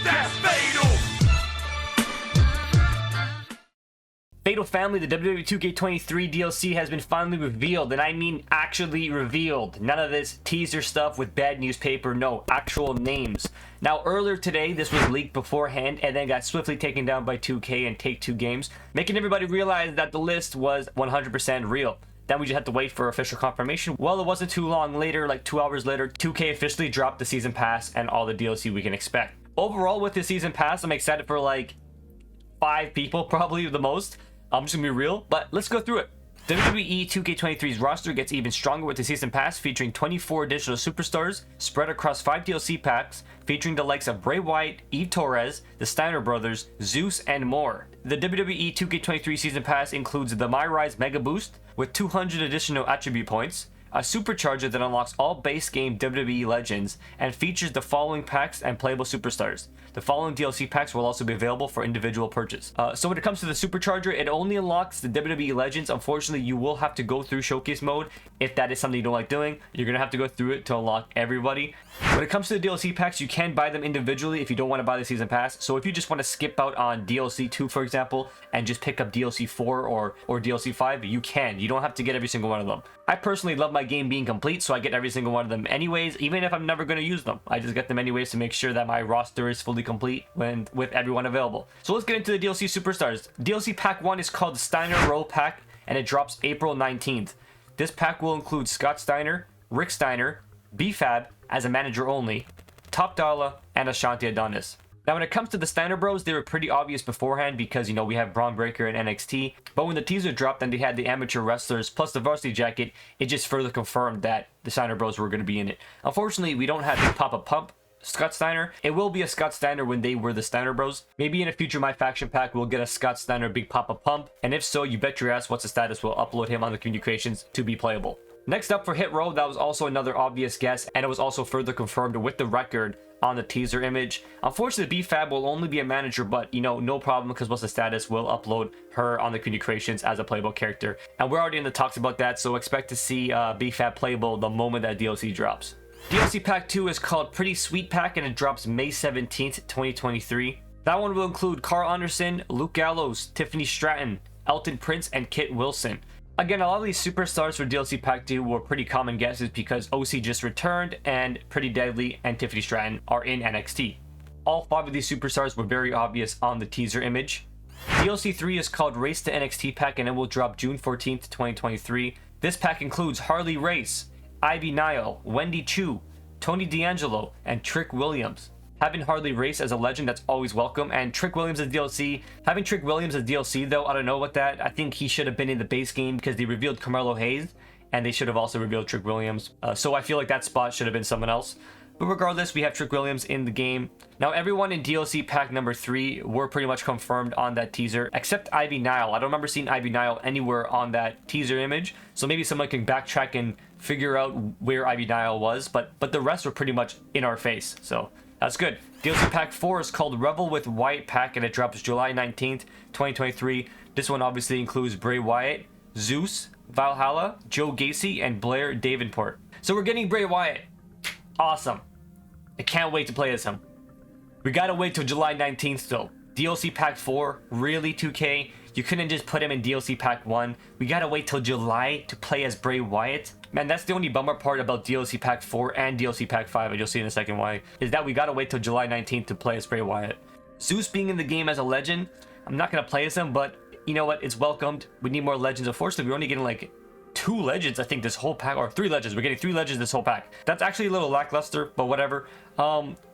That's fatal. Fatal Family, the WWE 2K23 DLC has been finally revealed, and I mean actually revealed. None of this teaser stuff with bad newspaper, no, actual names. Now, earlier today, this was leaked beforehand and then got swiftly taken down by 2K and Take-Two Games, making everybody realize that the list was 100% real. Then we just had to wait for official confirmation. Well, it wasn't too long later, like 2 hours later, 2K officially dropped the Season Pass and all the DLC we can expect. Overall, with the Season Pass, I'm excited for like 5 people, probably the most. I'm just gonna be real, but let's go through it. WWE 2K23's roster gets even stronger with the Season Pass, featuring 24 additional superstars spread across 5 DLC packs, featuring the likes of Bray Wyatt, Eve Torres, the Steiner brothers, Zeus, and more. The WWE 2K23 Season Pass includes the My Rise Mega Boost with 200 additional attribute points, a supercharger that unlocks all base game WWE legends, and features the following packs and playable superstars. The following DLC packs will also be available for individual purchase. So when it comes to the supercharger, it only unlocks the WWE legends. Unfortunately, you will have to go through showcase mode. If that is something you don't like doing, you're gonna have to go through it to unlock everybody. When it comes to the DLC packs, you can buy them individually if you don't want to buy the Season Pass. So if you just want to skip out on DLC 2, for example, and just pick up DLC 4 or DLC 5, you can. You don't have to get every single one of them. I personally love my game being complete, so I get every single one of them anyways, even if I'm never going to use them. I just get them anyways to make sure that my roster is fully complete with everyone available. So let's get into the DLC superstars. DLC Pack 1 is called the Steiner Roll Pack, and it drops April 19th. This pack will include Scott Steiner, Rick Steiner, B-Fab as a manager only, Top Dollar, and Ashanti Adonis. Now, when it comes to the Steiner Bros, they were pretty obvious beforehand because, you know, we have Braun Breaker and NXT. But when the teaser dropped and they had the amateur wrestlers plus the varsity jacket, it just further confirmed that the Steiner Bros were going to be in it. Unfortunately, we don't have the Papa Pump Scott Steiner. It will be a Scott Steiner when they were the Steiner Bros. Maybe in a future My Faction pack, we'll get a Scott Steiner Big Papa Pump. And if so, you bet your ass What's the Status will upload him on the communications to be playable. Next up for Hit Row, that was also another obvious guess, and it was also further confirmed with the record on the teaser image. Unfortunately, B-Fab will only be a manager, but you know, no problem, because What's the Status will upload her on the communications as a playable character. And we're already in the talks about that, so expect to see B-Fab playable the moment that DLC drops. DLC Pack 2 is called Pretty Sweet Pack, and it drops May 17th, 2023. That one will include Carl Anderson, Luke Gallows, Tiffany Stratton, Elton Prince, and Kit Wilson. Again, a lot of these superstars for DLC Pack 2 were pretty common guesses because OC just returned and Pretty Deadly and Tiffany Stratton are in NXT. All 5 of these superstars were very obvious on the teaser image. DLC 3 is called Race to NXT Pack, and it will drop June 14th, 2023. This pack includes Harley Race, Ivy Nile, Wendy Chu, Tony D'Angelo, and Trick Williams. Having Harley Race as a legend, that's always welcome, and Trick Williams as DLC. Having Trick Williams as DLC, though, I don't know about that. I think he should have been in the base game because they revealed Carmelo Hayes, and they should have also revealed Trick Williams. So I feel like that spot should have been someone else. But regardless, we have Trick Williams in the game. Now, everyone in DLC Pack number 3 were pretty much confirmed on that teaser, except Ivy Nile. I don't remember seeing Ivy Nile anywhere on that teaser image, so maybe someone can backtrack and figure out where Ivy Nile was, but the rest were pretty much in our face, so that's good. DLC Pack 4 is called Rebel with Wyatt Pack, and it drops July 19th, 2023. This one obviously includes Bray Wyatt, Zeus, Valhalla, Joe Gacy, and Blair Davenport. So we're getting Bray Wyatt. Awesome. I can't wait to play as him. We gotta wait till July 19th though. DLC Pack 4, really 2K? You couldn't just put him in DLC Pack 1. We gotta wait till July to play as Bray Wyatt. Man, that's the only bummer part about DLC Pack 4 and DLC Pack 5, and you'll see in a second why, is that we gotta wait till July 19th to play as Bray Wyatt. Zeus being in the game as a legend, I'm not gonna play as him, but you know what? It's welcomed. We need more legends. Unfortunately, we're only getting like 2 legends, I think, this whole pack, or 3 legends. We're getting 3 legends this whole pack. That's actually a little lackluster, but whatever.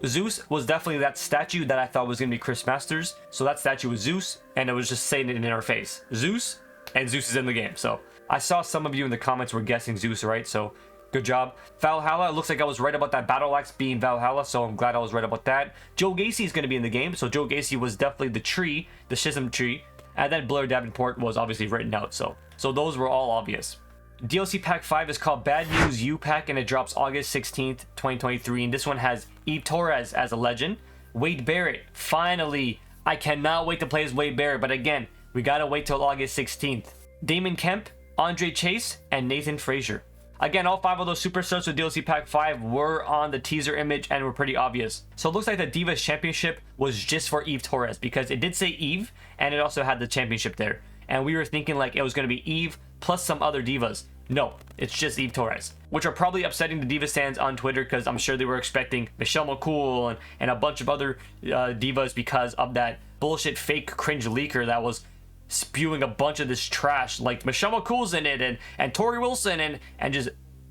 Zeus was definitely that statue that I thought was gonna be Chris Masters. So that statue was Zeus, and it was just saying it in our face. Zeus, and Zeus is in the game. So I saw some of you in the comments were guessing Zeus, right? So good job. Valhalla, it looks like I was right about that battle axe being Valhalla, so I'm glad I was right about that. Joe Gacy is gonna be in the game, so Joe Gacy was definitely the tree, the Schism tree, and then Blair Davenport was obviously written out. So those were all obvious. DLC Pack 5 is called Bad News U Pack, and it drops August 16th, 2023. And this one has Eve Torres as a legend. Wade Barrett, finally. I cannot wait to play as Wade Barrett, but again, we gotta wait till August 16th. Damon Kemp, Andre Chase, and Nathan Frazier. Again, all 5 of those superstars with DLC Pack 5 were on the teaser image and were pretty obvious. So it looks like the Divas Championship was just for Eve Torres, because it did say Eve and it also had the championship there. And we were thinking like it was going to be Eve plus some other divas. No, it's just Eve Torres, which are probably upsetting the Divas fans on Twitter, because I'm sure they were expecting Michelle McCool and a bunch of other divas because of that bullshit fake cringe leaker that was spewing a bunch of this trash, like Michelle McCool's in it and Tori Wilson and just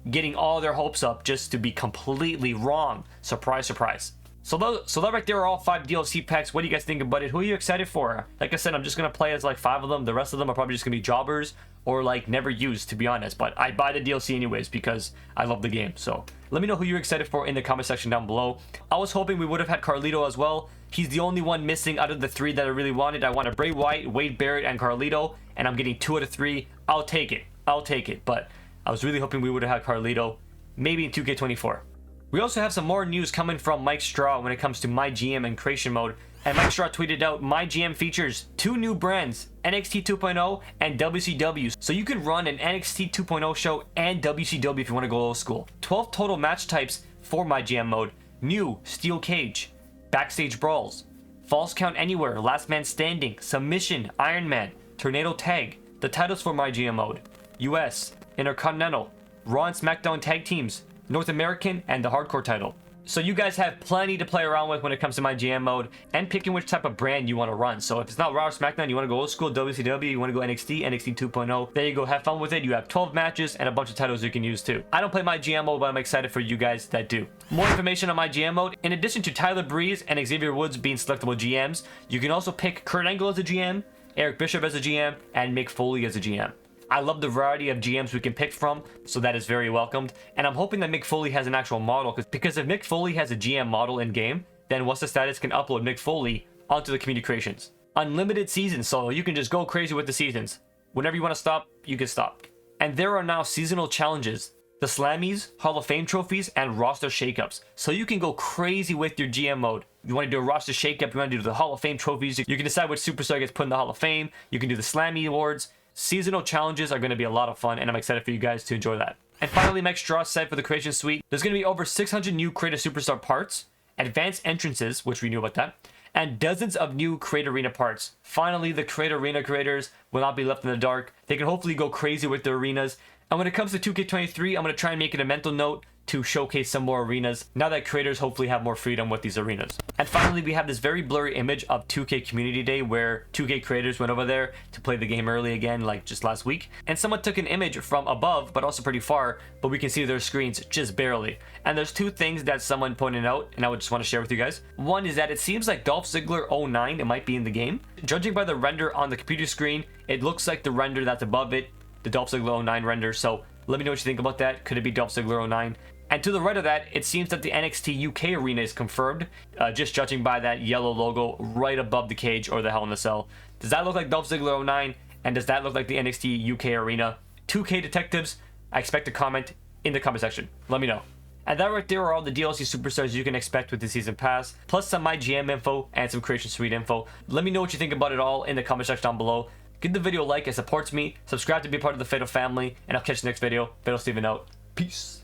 getting all their hopes up just to be completely wrong. Surprise, surprise. So that right there are all 5 DLC packs. What do you guys think about it? Who are you excited for? Like I said, I'm just gonna play as like 5 of them. The rest of them are probably just gonna be jobbers or like never used, to be honest. But I buy the DLC anyways because I love the game. So let me know who you're excited for in the comment section down below. I was hoping we would have had Carlito as well. He's the only one missing out of the 3 that I really wanted. I wanted Bray Wyatt, Wade Barrett, and Carlito, and I'm getting 2 out of 3. I'll take it. I'll take it. But I was really hoping we would have had Carlito, maybe in 2K24. We also have some more news coming from Mike Straw when it comes to MyGM and creation mode. And Mike Straw tweeted out, MyGM features 2 new brands, NXT 2.0 and WCW. So you can run an NXT 2.0 show and WCW if you want to go old school. 12 total match types for MyGM mode. New Steel Cage, Backstage Brawls, Falls Count Anywhere, Last Man Standing, Submission, Iron Man, Tornado Tag. The titles for MyGM mode: US, Intercontinental, Raw and SmackDown Tag Teams, North American, and the Hardcore title. So you guys have plenty to play around with when it comes to MyGM mode and picking which type of brand you want to run. So if it's not Raw or SmackDown, you want to go old school, WCW, you want to go NXT 2.0, there you go, have fun with it. You have 12 matches and a bunch of titles you can use too. I don't play MyGM mode, but I'm excited for you guys that do. More information on MyGM mode: in addition to Tyler Breeze and Xavier Woods being selectable GMs, you can also pick Kurt Angle as a GM, Eric Bishop as a GM, and Mick Foley as a GM. I love the variety of GMs we can pick from, so that is very welcomed. And I'm hoping that Mick Foley has an actual model, because if Mick Foley has a GM model in game, then What's the Status can upload Mick Foley onto the community creations. Unlimited seasons, so you can just go crazy with the seasons. Whenever you want to stop, you can stop. And there are now seasonal challenges: the Slammies, Hall of Fame trophies, and roster shakeups. So you can go crazy with your GM mode. You want to do a roster shakeup, you want to do the Hall of Fame trophies, you can decide which superstar gets put in the Hall of Fame, you can do the Slammy awards. Seasonal challenges are going to be a lot of fun, and I'm excited for you guys to enjoy that. And finally, Mike Straw said for the creation suite, there's going to be over 600 new Create a Superstar parts, advanced entrances, which we knew about that, and dozens of new Create Arena parts. Finally, the Create Arena creators will not be left in the dark. They can hopefully go crazy with their arenas. And when it comes to 2K23, I'm going to try and make it a mental note to showcase some more arenas now that creators hopefully have more freedom with these arenas. And finally, we have this very blurry image of 2K Community Day where 2K creators went over there to play the game early again, like just last week. And someone took an image from above, but also pretty far, but we can see their screens just barely. And there's 2 things that someone pointed out, and I would just want to share with you guys. One is that it seems like Dolph Ziggler 09, it might be in the game. Judging by the render on the computer screen, it looks like the render that's above it, the Dolph Ziggler 09 render. So let me know what you think about that. Could it be Dolph Ziggler 09? And to the right of that, it seems that the NXT UK arena is confirmed, just judging by that yellow logo right above the cage or the Hell in a Cell. Does that look like Dolph Ziggler 09? And does that look like the NXT UK arena? 2K detectives, I expect a comment in the comment section. Let me know. And that right there are all the DLC superstars you can expect with the season pass, plus some MyGM info and some creation suite info. Let me know what you think about it all in the comment section down below. Give the video a like, it supports me. Subscribe to be part of the Fatal family, and I'll catch you next video. Fatal Steven out. Peace.